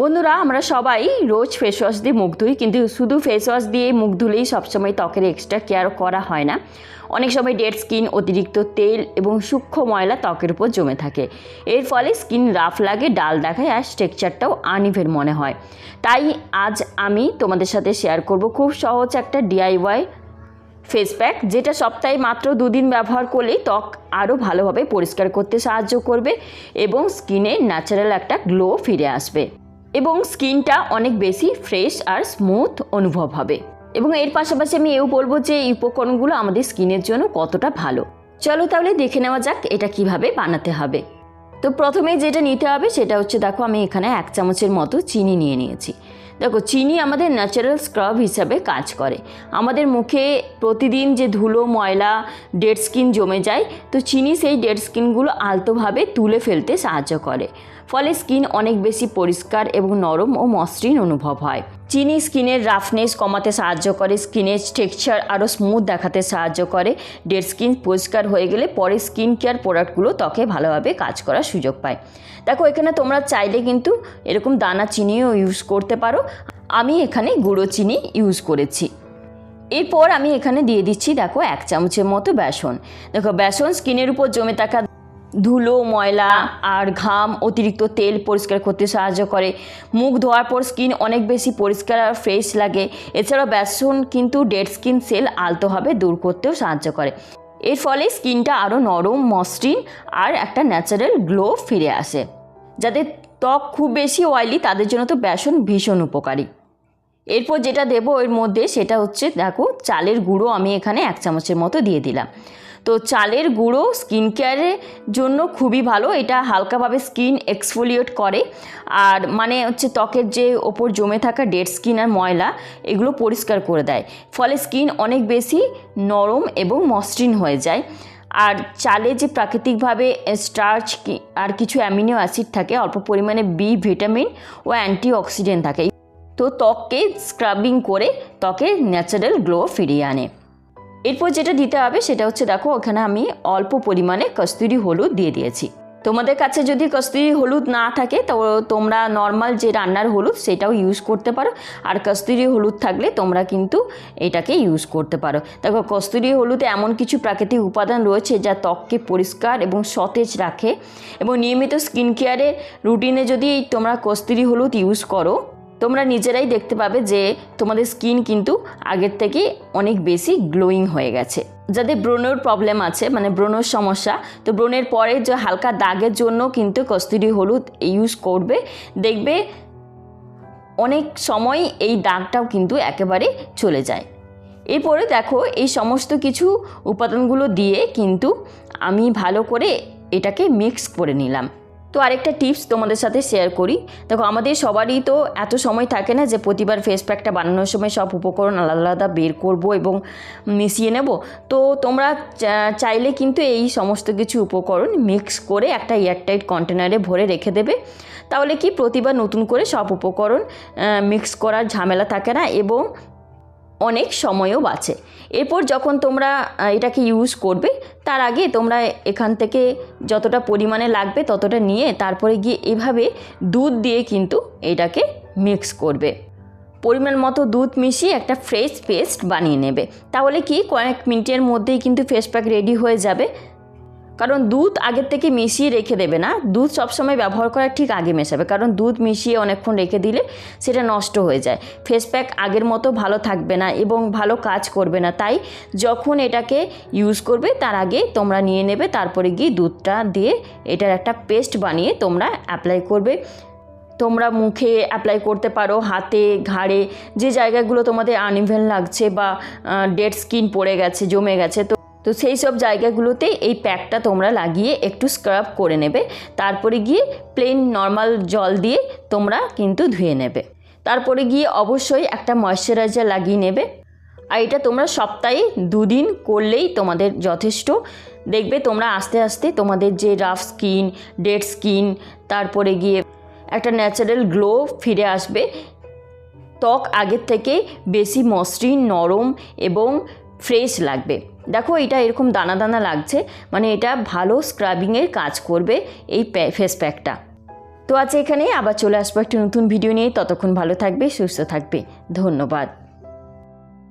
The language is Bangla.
বন্ধুরা, আমরা সবাই রোজ ফেস ওয়াশ দিয়ে মুখ ধুই, কিন্তু শুধু ফেস ওয়াশ দিয়ে মুখ ধুলেই সবসময় ত্বকের এক্সট্রা কেয়ার করা হয় না। অনেক সময় ডেড স্কিন, অতিরিক্ত তেল এবং সূক্ষ্ম ময়লা ত্বকের উপর জমে থাকে। এর ফলে স্কিন রাফ লাগে, ডাল দেখায় আর স্ট্রাকচারটাও আনইভেন মনে হয়। তাই আজ আমি তোমাদের সাথে শেয়ার করব খুব সহজ একটা DIY ফেস প্যাক, যেটা সপ্তাহে মাত্র 2 দিন ব্যবহার করলেই ত্বক আরও ভালোভাবে পরিষ্কার করতে সাহায্য করবে এবং স্কিনে ন্যাচারাল একটা গ্লো ফিরে আসবে এবং স্কিনটা অনেক বেশি ফ্রেশ আর স্মুথ অনুভব হবে। এবং এর পাশাপাশি আমি এও বলবো যে এই উপকরণগুলো আমাদের স্কিনের জন্য কতটা ভালো। চলো তাহলে দেখে নেওয়া যাক এটা কিভাবে বানাতে হবে। তো প্রথমে যেটা নিতে হবে সেটা হচ্ছে, দেখো আমি এখানে 1 চামচের মতো চিনি নিয়ে নিয়েছি। দেখো, চিনি আমাদের ন্যাচারাল স্ক্রাব হিসাবে কাজ করে। আমাদের মুখে প্রতিদিন যে ধুলো, ময়লা, ডেড স্কিন জমে যায়, তো চিনি সেই ডেড স্কিনগুলো আলতোভাবে তুলে ফেলতে সাহায্য করে। ফলে স্কিন অনেক বেশি পরিষ্কার এবং নরম ও মসৃণ অনুভব হয়। চিনি স্কিনের রাফনেস কমাতে সাহায্য করে, স্কিনের টেক্সচার আরও স্মুথ দেখাতে সাহায্য করে। ডেড স্কিন পরিষ্কার হয়ে গেলে পরে স্কিন কেয়ার প্রোডাক্টগুলো ত্বকে ভালোভাবে কাজ করার সুযোগ পায়। দেখো, এখানে তোমরা চাইলে কিন্তু এরকম দানা চিনিও ইউজ করতে পারো। আমি এখানে গুঁড়ো চিনি ইউজ করেছি। এরপর আমি এখানে দিয়ে দিচ্ছি, দেখো 1 চামচের মতো বেসন। দেখো, বেসন স্কিনের উপর জমে থাকা ধুলো, ময়লা আর ঘাম, অতিরিক্ত তেল পরিষ্কার করতে সাহায্য করে। মুখ ধোয়ার পর স্কিন অনেক বেশি পরিষ্কার আর ফ্রেশ লাগে। এছাড়াও বেসন কিন্তু ডেড স্কিন সেল আলতোভাবে দূর করতেও সাহায্য করে। এর ফলে স্কিনটা আরও নরম, মসৃণ আর একটা ন্যাচারাল গ্লো ফিরে আসে। যাদের ত্বক খুব বেশি অয়েলি তাদের জন্য তো বেসন ভীষণ উপকারী। এরপর যেটা দেবো এর মধ্যে সেটা হচ্ছে, দেখো চালের গুঁড়ো আমি এখানে 1 চামচের মতো দিয়ে দিলাম। তো চালের গুঁড়ো স্কিন কেয়ারের জন্য খুবই ভালো। এটা হালকাভাবে স্কিন এক্সফোলিয়েট করে আর মানে হচ্ছে ত্বকের যে ওপর জমে থাকা ডেড স্কিন আর ময়লা এগুলো পরিষ্কার করে দেয়। ফলে স্কিন অনেক বেশি নরম এবং মসৃণ হয়ে যায়। আর চালে যে প্রাকৃতিকভাবে স্টার্চ আর কিছু অ্যামিনো অ্যাসিড থাকে, অল্প পরিমাণে বি ভিটামিন ও অ্যান্টিঅক্সিডেন্ট থাকে, তো ত্বককে স্ক্রাবিং করে ত্বকের ন্যাচারাল গ্লো ফিরিয়ে আনে। এরপর যেটা দিতে হবে সেটা হচ্ছে, দেখো ওখানে আমি অল্প পরিমাণে কস্তুরি হলুদ দিয়ে দিয়েছি। তোমাদের কাছে যদি কস্তুরি হলুদ না থাকে তো তোমরা নর্মাল যে রান্নার হলুদ সেটাও ইউজ করতে পারো, আর কস্তুরি হলুদ থাকলে তোমরা কিন্তু এটাকে ইউজ করতে পারো। দেখো, কস্তুরি হলুদে এমন কিছু প্রাকৃতিক উপাদান রয়েছে যা ত্বককে পরিষ্কার এবং সতেজ রাখে। এবং নিয়মিত স্কিন কেয়ারের রুটিনে যদি তোমরা কস্তুরি হলুদ ইউজ করো, তোমরা নিজেরাই দেখতে পাবে যে তোমাদের স্কিন কিন্তু আগের থেকে অনেক বেশি গ্লোয়িং হয়ে গেছে। যাদের ব্রণের প্রবলেম আছে, মানে ব্রণের সমস্যা, তো ব্রণের পরে যে হালকা দাগের জন্য কিন্তু কস্তুরি হলুদ ইউজ করবে, দেখবে অনেক সময় এই দাগটাও কিন্তু একেবারে চলে যায়। এরপরে দেখো, এই সমস্ত কিছু উপাদানগুলো দিয়ে কিন্তু আমি ভালো করে এটাকে মিক্স করে নিলাম। তো আরেকটা টিপস তোমাদের সাথে শেয়ার করি। দেখো, আমাদের সবারই তো এত সময় থাকে না যে প্রতিবার ফেস প্যাকটা বানানোর সময় সব উপকরণ আলাদা আলাদা বের করব এবং মিশিয়ে নেব। তো তোমরা চাইলে কিন্তু এই সমস্ত কিছু উপকরণ মিক্স করে একটা এয়ারটাইট কন্টেনারে ভরে রেখে দেবে। তাহলে কি প্রতিবার নতুন করে সব উপকরণ মিক্স করার ঝামেলা থাকে না এবং অনেক সময়ও বাঁচে। এরপর যখন তোমরা এটাকে ইউজ করবে তার আগে তোমরা এখান থেকে যতটা পরিমাণে লাগবে ততটা নিয়ে তারপরে গিয়ে এভাবে দুধ দিয়ে কিন্তু এটাকে মিক্স করবে। পরিমাণ মতো দুধ মিশিয়ে একটা ফ্রেশ পেস্ট বানিয়ে নেবে। তাহলে কি কয়েক মিনিটের মধ্যেই কিন্তু ফেস প্যাক রেডি হয়ে যাবে। কারণ দুধ আগের থেকে মিশিয়ে রেখে দেবে না, দুধ সবসময় ব্যবহার করার ঠিক আগে মেশাবে, কারণ দুধ মিশিয়ে অনেকক্ষণ রেখে দিলে সেটা নষ্ট হয়ে যায়, ফেস প্যাক আগের মতো ভালো থাকবে না এবং ভালো কাজ করবে না। তাই যখন এটাকে ইউজ করবে তার আগে তোমরা নিয়ে নেবে, তারপরে গিয়ে দুধটা দিয়ে এটার একটা পেস্ট বানিয়ে তোমরা অ্যাপ্লাই করবে। তোমরা মুখে অ্যাপ্লাই করতে পারো, হাতে, ঘাড়ে, যে জায়গাগুলো তোমাদের আনইভেন লাগছে বা ডেড স্কিন পড়ে গেছে, জমে গেছে, তো সেই সব জায়গাগুলোতে এই প্যাকটা তোমরা লাগিয়ে একটু স্ক্রাব করে নেবে। তারপরে গিয়ে প্লেন নর্মাল জল দিয়ে তোমরা কিন্তু ধুয়ে নেবে। তারপরে গিয়ে অবশ্যই একটা ময়েশ্চারাইজার লাগিয়ে নেবে। আর এটা তোমরা সপ্তাহে 2 দিন করলেই তোমাদের যথেষ্ট। দেখবে তোমরা আস্তে আস্তে তোমাদের যে রাফ স্কিন, ডেড স্কিন, তারপরে গিয়ে একটা ন্যাচারাল গ্লো ফিরে আসবে। ত্বক আগের থেকে বেশি মসৃণ, নরম এবং ফ্রেশ লাগবে। দেখো, এটা এরকম দানা দানা লাগছে, মানে এটা ভালো স্ক্রাবিংয়ের কাজ করবে এই ফেস প্যাকটা। তো আজ এখানেই, আবার চলে আসবো একটা নতুন ভিডিও নিয়ে। ততক্ষণ ভালো থাকবে, সুস্থ থাকবে। ধন্যবাদ।